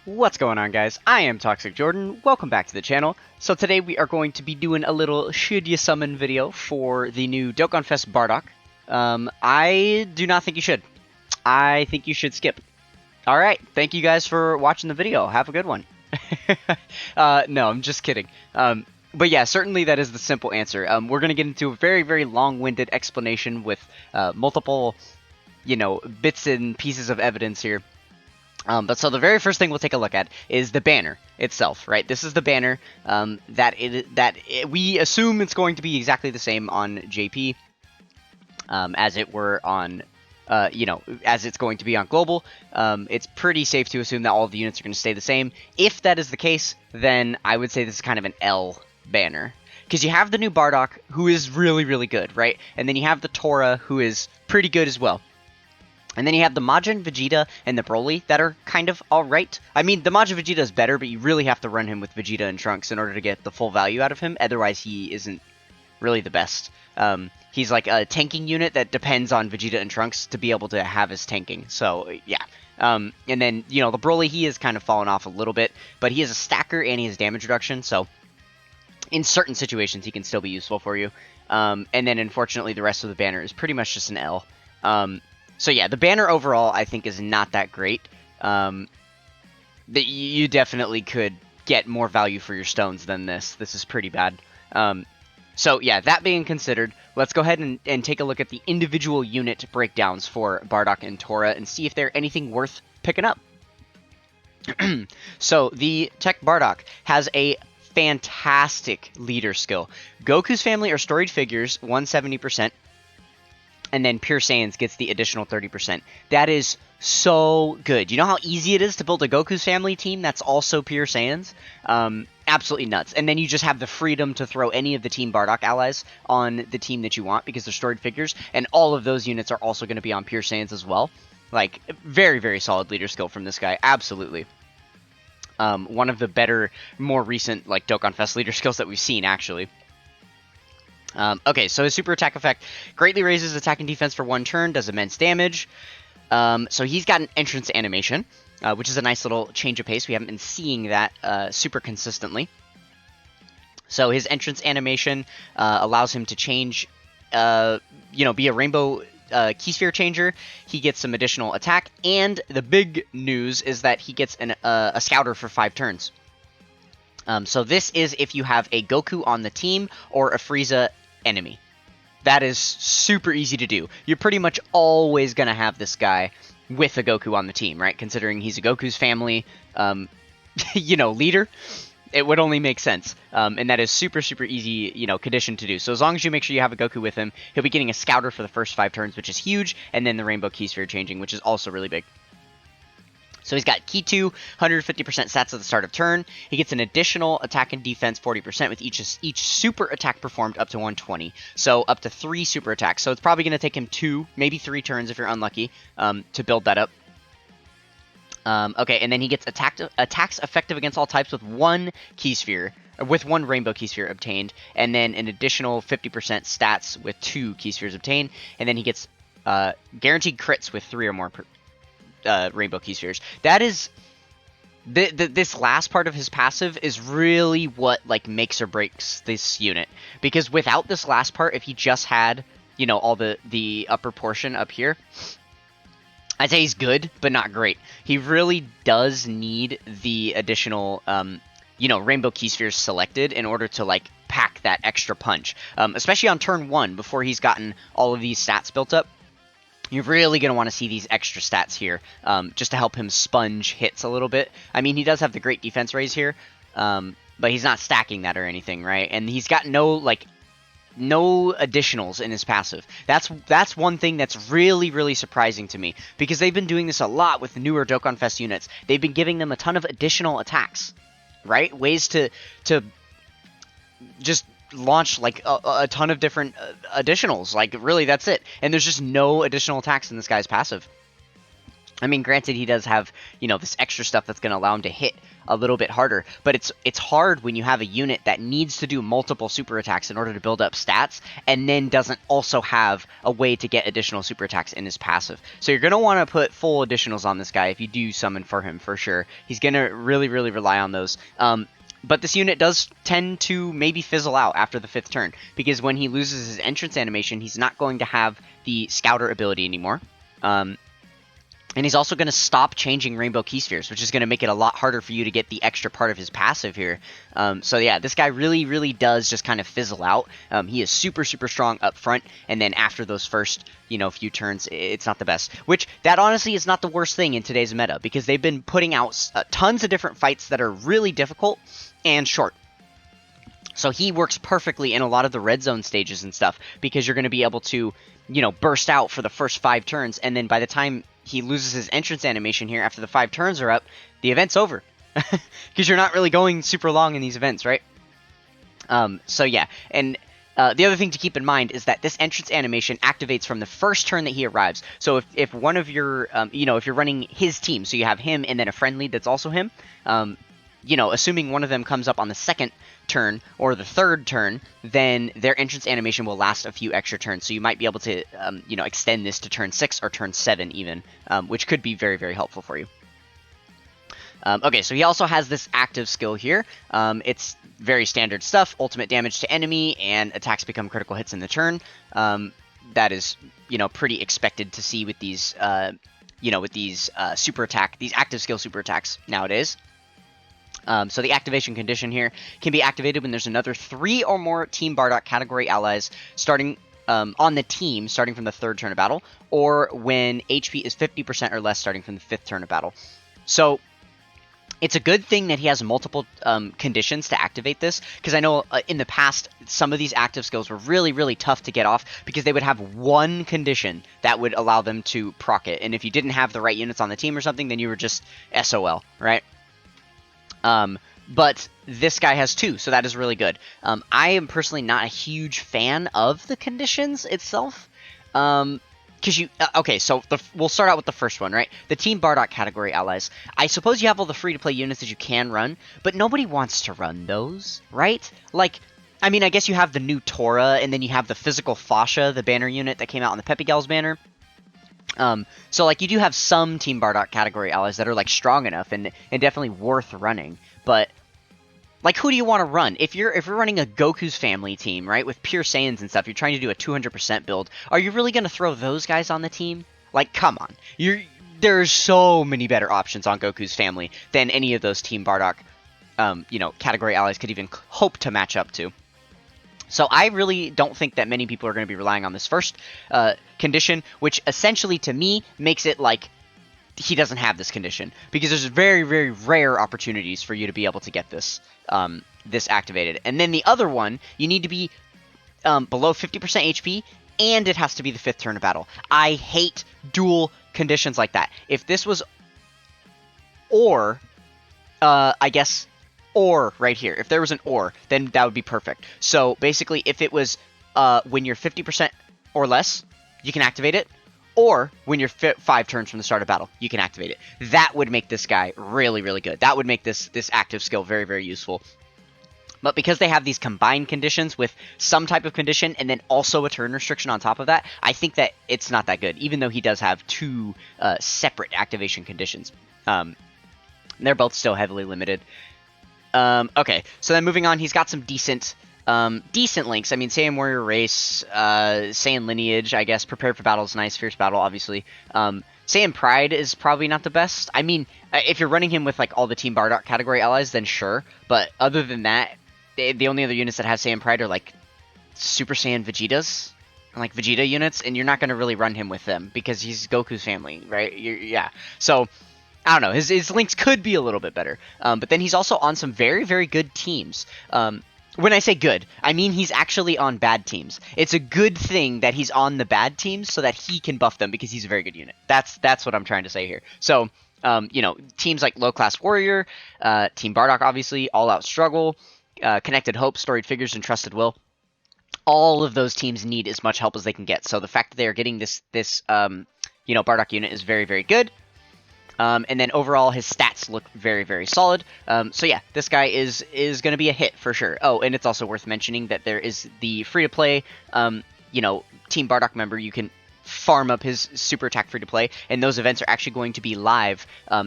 What's going on, guys? I am Toxic Jordan. Welcome back to the channel. So today we are going to be doing a little should you summon video for the new DOKKANFEST BARDOCK. I do not think you should. I think you should skip. Alright, thank you guys for watching the video. Have a good one. No, I'm just kidding. But yeah, certainly that is the simple answer. We're going to get into a very, very long-winded explanation with multiple, bits and pieces of evidence here. But so the very first thing we'll take a look at is the banner itself, right? This is the banner we assume it's going to be exactly the same on JP as it were on, as it's going to be on global. It's pretty safe to assume that all of the units are going to stay the same. If that is the case, then I would say this is kind of an L banner. Because you have the new BARDOCK, who is really, really good, right? And then you have the Tora, who is pretty good as well. And then you have the Majin, Vegeta, and the Broly that are kind of alright. I mean, the Majin Vegeta is better, but you really have to run him with Vegeta and Trunks in order to get the full value out of him. Otherwise, he isn't really the best. He's like a tanking unit that depends on Vegeta and Trunks to be able to have his tanking. So, yeah. And then, the Broly, he has kind of fallen off a little bit, but he is a stacker and he has damage reduction, so in certain situations, he can still be useful for you. And then, unfortunately, the rest of the banner is pretty much just an L. So yeah, the banner overall, I think, is not that great. That you definitely could get more value for your stones than this. This is pretty bad. So yeah, that being considered, let's go ahead and take a look at the individual unit breakdowns for BARDOCK and Tora and see if they're anything worth picking up. So the TEQ BARDOCK has a fantastic leader skill. Goku's family are storied figures, 170%. And then Pure Saiyans gets the additional 30%. That is so good. You know how easy it is to build a Goku's family team that's also Pure Saiyans? Absolutely nuts. And then you just have the freedom to throw any of the Team BARDOCK allies on the team that you want because they're storied figures. And all of those units are also going to be on Pure Saiyans as well. Like, very, very solid leader skill from this guy. Absolutely. One of the better, more recent, like, DOKKANFEST leader skills that we've seen, actually. Okay, so his super attack effect greatly raises attack and defense for 1 turn, does immense damage. So he's got an entrance animation, which is a nice little change of pace. We haven't been seeing that super consistently. So his entrance animation allows him to change, be a rainbow key sphere changer. He gets some additional attack, and the big news is that he gets a scouter for 5 turns. So this is if you have a Goku on the team or a Frieza enemy. That is super easy to do. You're pretty much always going to have this guy with a Goku on the team, right? Considering he's a Goku's family, leader, it would only make sense. And that is super, super easy, condition to do. So as long as you make sure you have a Goku with him, he'll be getting a scouter for the first 5 turns, which is huge, and then the Rainbow Key Sphere changing, which is also really big. So he's got Key 2, 150% stats at the start of turn. He gets an additional attack and defense 40% with each super attack performed up to 120. So up to 3 super attacks. So it's probably going to take him 2, maybe 3 turns if you're unlucky, to build that up. Okay, and then he gets attacks effective against all types with 1 key sphere, with 1 rainbow key sphere obtained, and then an additional 50% stats with 2 key spheres obtained, and then he gets guaranteed crits with 3 or more rainbow key spheres. That is this last part of his passive is really what like makes or breaks this unit, because without this last part, if he just had all the upper portion up here, I'd say he's good but not great. He really does need the additional rainbow key spheres selected in order to like pack that extra punch, especially on turn 1 before he's gotten all of these stats built up. You're really going to want to see these extra stats here, just to help him sponge hits a little bit. I mean, he does have the great defense raise here, but he's not stacking that or anything, right? And he's got no additionals in his passive. That's one thing that's really, really surprising to me, because they've been doing this a lot with the newer DOKKANFEST units. They've been giving them a ton of additional attacks, right? Ways to just launch like a ton of different additionals. Like, really, that's it. And there's just no additional attacks in this guy's passive. I mean, granted, he does have, you know, this extra stuff that's going to allow him to hit a little bit harder, but it's hard when you have a unit that needs to do multiple super attacks in order to build up stats, and then doesn't also have a way to get additional super attacks in his passive. So you're going to want to put full additionals on this guy if you do summon for him, for sure. He's going to really, really rely on those. But this unit does tend to maybe fizzle out after the 5th turn, because when he loses his entrance animation, he's not going to have the Scouter ability anymore. And he's also going to stop changing Rainbow Key Spheres, which is going to make it a lot harder for you to get the extra part of his passive here. So yeah, this guy really, really does just kind of fizzle out. He is super, super strong up front, and then after those first, you know, few turns, it's not the best. Which, that honestly is not the worst thing in today's meta, because they've been putting out tons of different fights that are really difficult and short. So he works perfectly in a lot of the red zone stages and stuff, because you're going to be able to, you know, burst out for the first 5 turns, and then by the time he loses his entrance animation here after the 5 turns are up, the event's over. Because you're not really going super long in these events, right? So yeah, and the other thing to keep in mind is that this entrance animation activates from the first turn that he arrives. So if one of your, you know, if you're running his team, so you have him and then a friend lead that's also him, you know, assuming one of them comes up on the 2nd turn or the 3rd turn, then their entrance animation will last a few extra turns. So you might be able to, you know, extend this to turn 6 or turn 7 even, which could be very, very helpful for you. Okay, so he also has this active skill here. It's very standard stuff: ultimate damage to enemy, and attacks become critical hits in the turn. That is, you know, pretty expected to see with these, you know, with these these active skill super attacks nowadays. So the activation condition here can be activated when there's another 3 or more Team Bardock category allies starting on the team starting from the 3rd turn of battle, or when HP is 50% or less starting from the 5th turn of battle. So it's a good thing that he has multiple conditions to activate this, because I know in the past some of these active skills were really, really tough to get off, because they would have one condition that would allow them to proc it, and if you didn't have the right units on the team or something, then you were just SOL, right? But this guy has 2, so that is really good. I am personally not a huge fan of the conditions itself. Because you... okay, so we'll start out with the first one, right? The Team Bardock category allies. I suppose you have all the free-to-play units that you can run, but nobody wants to run those, right? Like, I mean, I guess you have the new Tora, and then you have the physical Fascia, the banner unit that came out on the Peppy Gals banner. So, like, you do have some Team Bardock category allies that are, like, strong enough and definitely worth running. But, like, who do you want to run? If you're running a Goku's family team, right, with pure Saiyans and stuff, you're trying to do a 200% build, are you really going to throw those guys on the team? Like, come on. There's so many better options on Goku's family than any of those Team Bardock, you know, category allies could even hope to match up to. So I really don't think that many people are going to be relying on this first condition, which essentially to me makes it like he doesn't have this condition, because there's very, very rare opportunities for you to be able to get this this activated. And then the other one, you need to be below 50% HP, and it has to be the 5th turn of battle. I hate dual conditions like that. If this was or, I guess... or right here. If there was an or, then that would be perfect. So basically, if it was when you're 50% or less, you can activate it. Or when you're 5 turns from the start of battle, you can activate it. That would make this guy really, really good. That would make this active skill very, very useful. But because they have these combined conditions with some type of condition and then also a turn restriction on top of that, I think that it's not that good, even though he does have 2 separate activation conditions. They're both still heavily limited. Okay, so then moving on, he's got some decent links. I mean, Saiyan Warrior Race, Saiyan Lineage, I guess. Prepared for Battle is nice. Fierce Battle, obviously. Saiyan Pride is probably not the best. I mean, if you're running him with, like, all the Team Bardock category allies, then sure. But other than that, the only other units that have Saiyan Pride are, like, Super Saiyan Vegetas. And, like, Vegeta units, and you're not going to really run him with them, because he's Goku's family, right? Yeah. So... I don't know, his links could be a little bit better. But then he's also on some very, very good teams. When I say good, I mean he's actually on bad teams. It's a good thing that he's on the bad teams so that he can buff them, because he's a very good unit. That's what I'm trying to say here. So, you know, teams like Low Class Warrior, Team Bardock, obviously, All Out Struggle, Connected Hope, Storied Figures, and Trusted Will. All of those teams need as much help as they can get. So the fact that they are getting this you know, Bardock unit is very, very good. And then overall, his stats look very, very solid. So yeah, this guy is going to be a hit for sure. Oh, and it's also worth mentioning that there is the free-to-play, Team Bardock member. You can farm up his super attack free-to-play, and those events are actually going to be live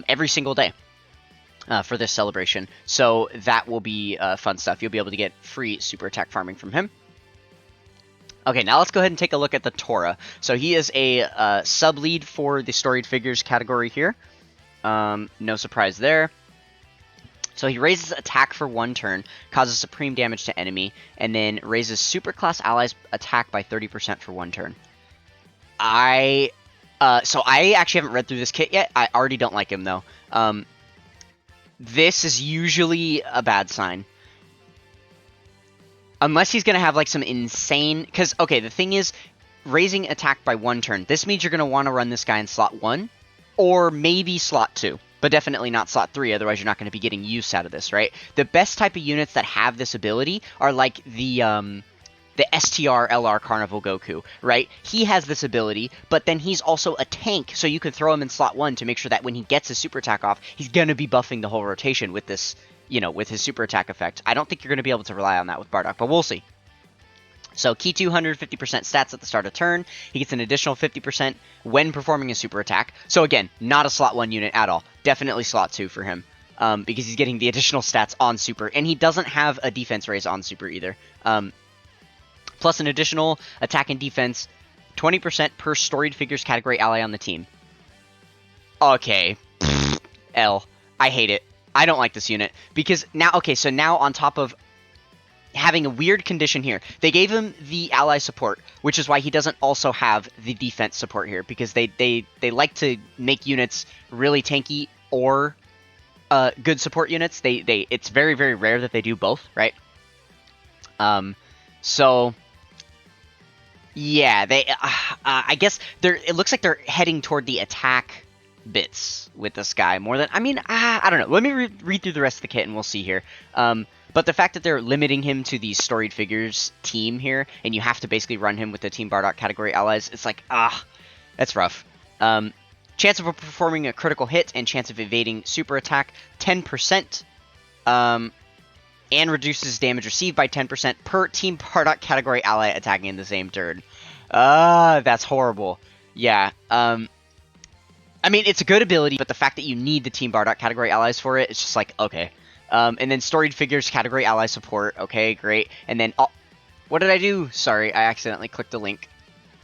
every single day for this celebration. So that will be fun stuff. You'll be able to get free super attack farming from him. Okay, now let's go ahead and take a look at the Tora. So he is a sub-lead for the storied figures category here. No surprise there. So he raises attack for 1 turn, causes supreme damage to enemy, and then raises superclass allies attack by 30% for 1 turn. So I actually haven't read through this kit yet. I already don't like him though. This is usually a bad sign. Unless he's going to have, like, some insane... Because, okay, the thing is, raising attack by 1 turn. This means you're going to want to run this guy in slot 1, or maybe slot 2. But definitely not slot 3, otherwise you're not going to be getting use out of this, right? The best type of units that have this ability are, like, the STR LR Carnival Goku, right? He has this ability, but then he's also a tank, so you can throw him in slot 1 to make sure that when he gets his super attack off, he's going to be buffing the whole rotation with this... with his super attack effect. I don't think you're going to be able to rely on that with Bardock, but we'll see. So, key 250% stats at the start of turn. He gets an additional 50% when performing a super attack. So again, not a slot 1 unit at all. Definitely slot 2 for him. Because he's getting the additional stats on super. And he doesn't have a defense raise on super either. Plus an additional attack and defense, 20% per storied figures category ally on the team. Okay. L. I hate it. I don't like this unit, because now, okay, so now on top of having a weird condition here, they gave him the ally support, which is why he doesn't also have the defense support here, because they like to make units really tanky or good support units. It's very, very rare that they do both, right? So... yeah, I guess it looks like they're heading toward the attack bits with this guy more than... I don't know. Let me read through the rest of the kit and we'll see here. But the fact that they're limiting him to the storied figures team here, and you have to basically run him with the Team Bardock category allies, it's like, that's rough. Chance of performing a critical hit and chance of evading super attack, 10%. And reduces damage received by 10% per Team Bardock category ally attacking in the same turn. That's horrible. Yeah, it's a good ability, but the fact that you need the Team Bardock category allies for it, it's just like, okay. And then storied figures category ally support, okay, great. And then, what did I do? Sorry, I accidentally clicked the link.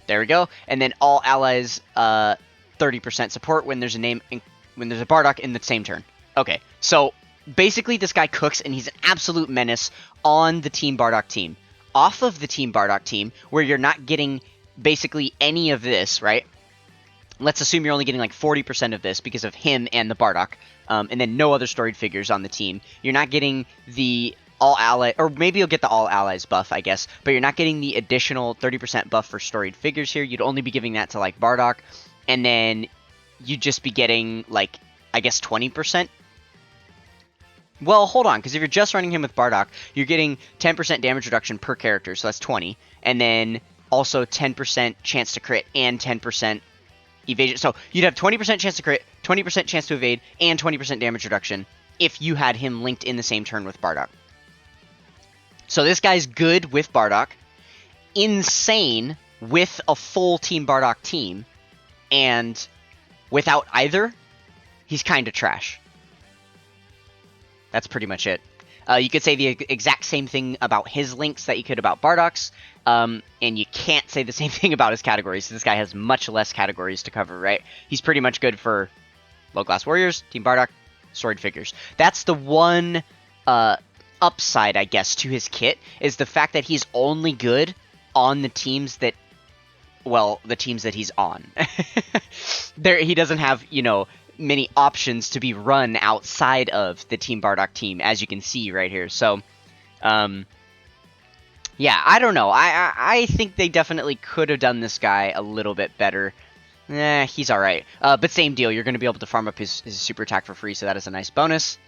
There we go. And then all allies, 30% support when there's a Bardock in the same turn. Okay, so basically this guy cooks, and he's an absolute menace on the Team Bardock team. Off of the Team Bardock team, where you're not getting basically any of this, right? Let's assume you're only getting like 40% of this because of him and the Bardock, and then no other storied figures on the team. You're not getting the all ally, or maybe you'll get the all allies buff, I guess, but you're not getting the additional 30% buff for storied figures here. You'd only be giving that to like Bardock, and then you'd just be getting like, I guess, 20%. Well, hold on, because if you're just running him with Bardock, you're getting 10% damage reduction per character, so that's 20, and then also 10% chance to crit and 10% evasion. So you'd have 20% chance to crit, 20% chance to evade, and 20% damage reduction if you had him linked in the same turn with Bardock. So this guy's good with Bardock, insane with a full Team Bardock team, and without either, he's kind of trash. That's pretty much it. You could say the exact same thing about his links that you could about Bardock's, and you can't say the same thing about his categories. This guy has much less categories to cover, right? He's pretty much good for low-class warriors, Team Bardock, storied figures. That's the one upside, I guess, to his kit, is the fact that he's only good on the teams that, well, the teams that he's on. He doesn't have, many options to be run outside of the Team Bardock team, as you can see right here. So, yeah, I don't know. I think they definitely could have done this guy a little bit better. He's alright. But same deal, you're going to be able to farm up his super attack for free, so that is a nice bonus.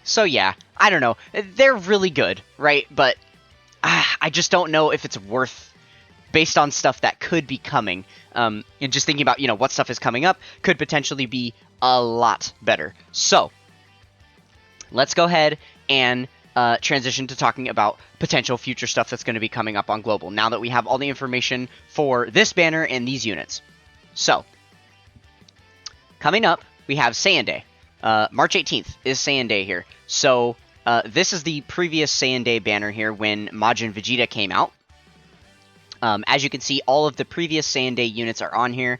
So yeah, I don't know. They're really good, right? But I just don't know if it's worth based on stuff that could be coming. And just thinking about, what stuff is coming up could potentially be a lot better. So, let's go ahead and transition to talking about potential future stuff that's going to be coming up on Global, now that we have all the information for this banner and these units. So, coming up, we have Saiyan Day. March 18th is Saiyan Day here. So, this is the previous Saiyan Day banner here when Majin Vegeta came out. As you can see, all of the previous Saiyan Day units are on here.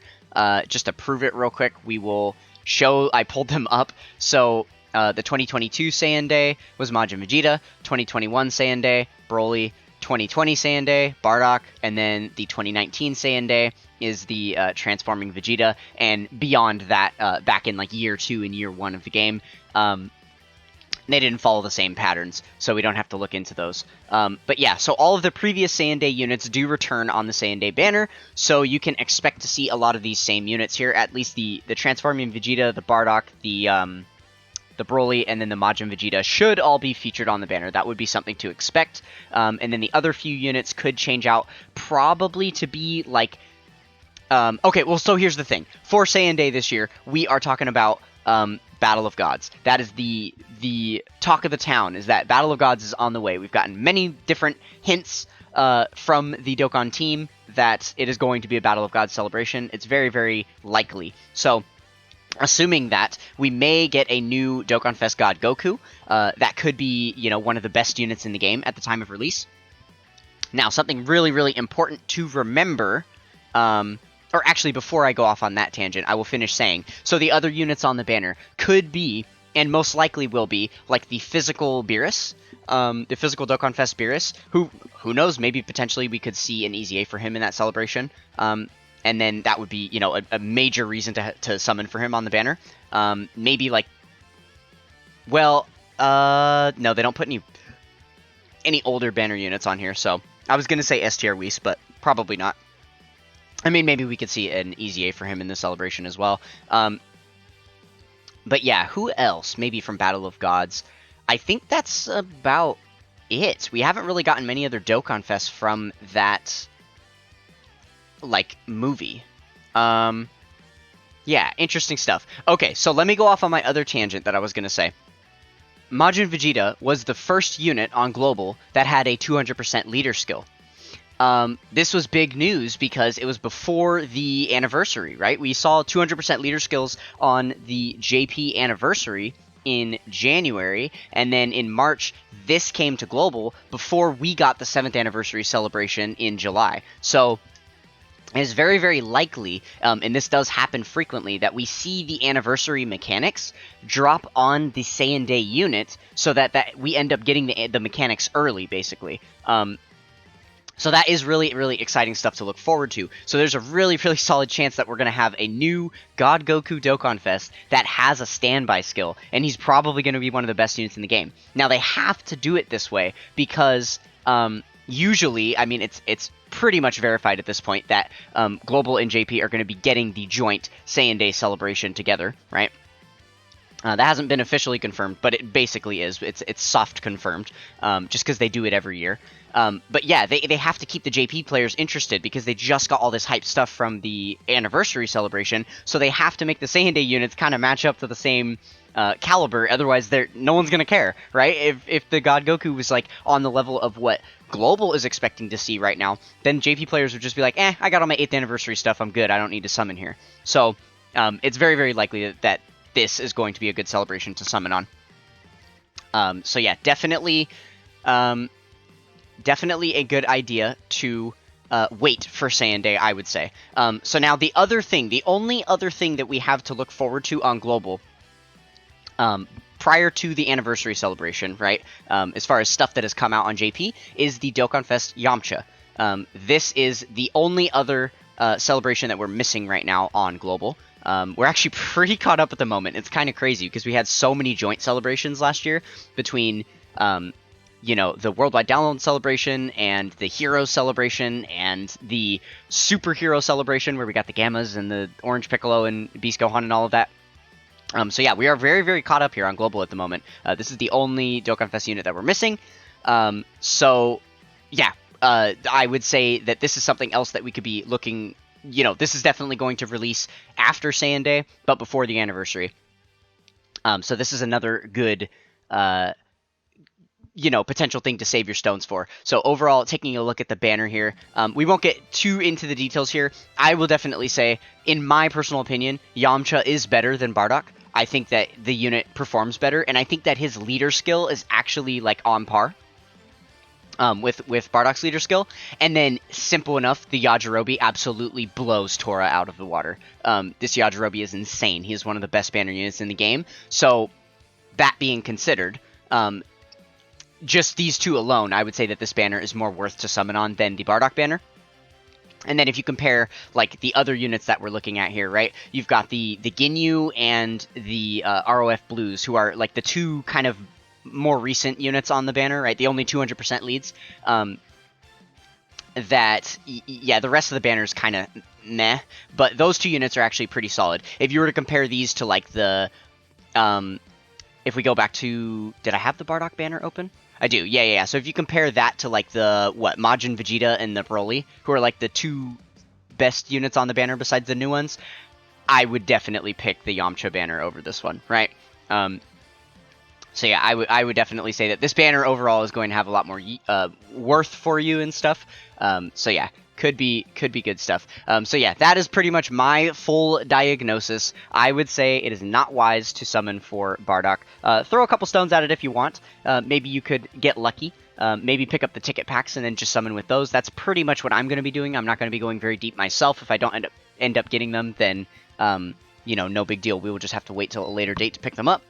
Just to prove it real quick, we will show, I pulled them up. So, the 2022 Saiyan Day was Majin Vegeta, 2021 Saiyan Day, Broly, 2020 Saiyan Day, Bardock, and then the 2019 Saiyan Day is the transforming Vegeta, and beyond that, back in like year 2 and year 1 of the game, they didn't follow the same patterns, so we don't have to look into those. But yeah, so all of the previous Saiyan Day units do return on the Saiyan Day banner, so you can expect to see a lot of these same units here, at least the transforming Vegeta, the Bardock, the Broly, and then the Majin Vegeta should all be featured on the banner. That would be something to expect. And then the other few units could change out, probably to be like... okay, well, so here's the thing. For Saiyan Day this year, we are talking about Battle of Gods. That is the talk of the town, is that Battle of Gods is on the way. We've gotten many different hints from the Dokkan team that it is going to be a Battle of Gods celebration. It's very, very likely. So... assuming that, we may get a new DOKKANFEST God Goku. That could be, one of the best units in the game at the time of release. Now, something really, really important to remember, or actually, before I go off on that tangent, I will finish saying, so the other units on the banner could be, and most likely will be, like the physical Beerus, the physical DOKKANFEST Beerus, who knows, maybe potentially we could see an EZA for him in that celebration. And then that would be, a major reason to summon for him on the banner. Maybe like, well, no, they don't put any older banner units on here. So I was gonna say S tier Whis, but probably not. I mean, maybe we could see an EZA for him in the celebration as well. But yeah, who else? Maybe from Battle of Gods. I think that's about it. We haven't really gotten many other DOKKANFEST from that, like, movie. Yeah, interesting stuff. Okay, so let me go off on my other tangent that I was going to say. Majin Vegeta was the first unit on Global that had a 200% leader skill. This was big news because it was before the anniversary, right? We saw 200% leader skills on the JP anniversary in January, and then in March, this came to Global before we got the 7th anniversary celebration in July. So it is very, very likely, and this does happen frequently, that we see the anniversary mechanics drop on the Saiyan Day unit so that we end up getting the mechanics early, basically. So that is really, really exciting stuff to look forward to. So there's a really, really solid chance that we're going to have a new God Goku DOKKANFEST that has a standby skill, and he's probably going to be one of the best units in the game. Now, they have to do it this way because usually, I mean, it's pretty much verified at this point that Global and JP are going to be getting the joint Saiyan Day celebration together, right? That hasn't been officially confirmed, but it basically is. It's soft confirmed, just because they do it every year. But yeah, they have to keep the JP players interested because they just got all this hype stuff from the anniversary celebration, so they have to make the Saiyan Day units kind of match up to the same caliber, otherwise no one's gonna care, right? If the God Goku was like on the level of what Global is expecting to see right now, then JP players would just be like, I got all my 8th anniversary stuff, I'm good, I don't need to summon here. So it's very, very likely that this is going to be a good celebration to summon on. So yeah, definitely a good idea to wait for Saiyan Day, I would say. So now the only other thing that we have to look forward to on Global, prior to the anniversary celebration, right, as far as stuff that has come out on JP, is the DOKKANFEST Yamcha. This is the only other celebration that we're missing right now on Global. We're actually pretty caught up at the moment. It's kind of crazy because we had so many joint celebrations last year between, the Worldwide Download celebration and the Hero celebration and the Superhero celebration where we got the Gammas and the Orange Piccolo and Beast Gohan and all of that. So yeah, we are very, very caught up here on Global at the moment. This is the only DOKKANFEST unit that we're missing. So yeah, I would say that this is something else that we could be looking. This is definitely going to release after Saiyan Day, but before the anniversary. So this is another good, potential thing to save your stones for. So overall, taking a look at the banner here, we won't get too into the details here. I will definitely say, in my personal opinion, Yamcha is better than Bardock. I think that the unit performs better, and I think that his leader skill is actually like on par with Bardock's leader skill. And then, simple enough, the Yajirobe absolutely blows Tora out of the water. This Yajirobe is insane. He is one of the best banner units in the game. So, that being considered, just these two alone, I would say that this banner is more worth to summon on than the Bardock banner. And then if you compare, like, the other units that we're looking at here, right? You've got the Ginyu and the ROF Blues, who are, like, the two kind of more recent units on the banner, right? The only 200% leads. The rest of the banner is kind of meh. But those two units are actually pretty solid. If you were to compare these to, like, the... if we go back to... Did I have the Bardock banner open? I do, yeah. So if you compare that to, like, the, Majin Vegeta and the Broly, who are, like, the two best units on the banner besides the new ones, I would definitely pick the Yamcha banner over this one, right? So yeah, I would definitely say that this banner overall is going to have a lot more worth for you and stuff. So yeah, could be good stuff. So yeah, that is pretty much my full diagnosis. I would say it is not wise to summon for Bardock. Throw a couple stones at it if you want. Maybe you could get lucky. Maybe pick up the ticket packs and then just summon with those. That's pretty much what I'm going to be doing. I'm not going to be going very deep myself. If I don't end up getting them, then no big deal. We will just have to wait till a later date to pick them up.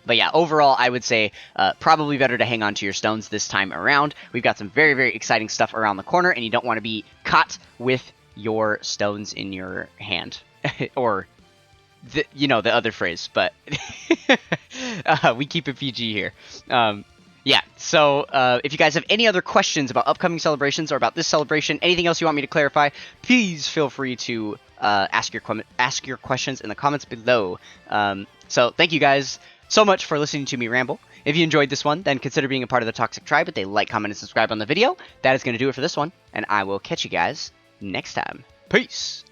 But yeah, overall, I would say probably better to hang on to your stones this time around. We've got some very, very exciting stuff around the corner, and you don't want to be caught with your stones in your hand. Or, the other phrase, but we keep it PG here. Yeah, so if you guys have any other questions about upcoming celebrations or about this celebration, anything else you want me to clarify, please feel free to ask your questions in the comments below. So thank you guys so much for listening to me ramble. If you enjoyed this one, then consider being a part of the Toxic Tribe with a like, comment, and subscribe on the video. That is going to do it for this one, and I will catch you guys next time. Peace!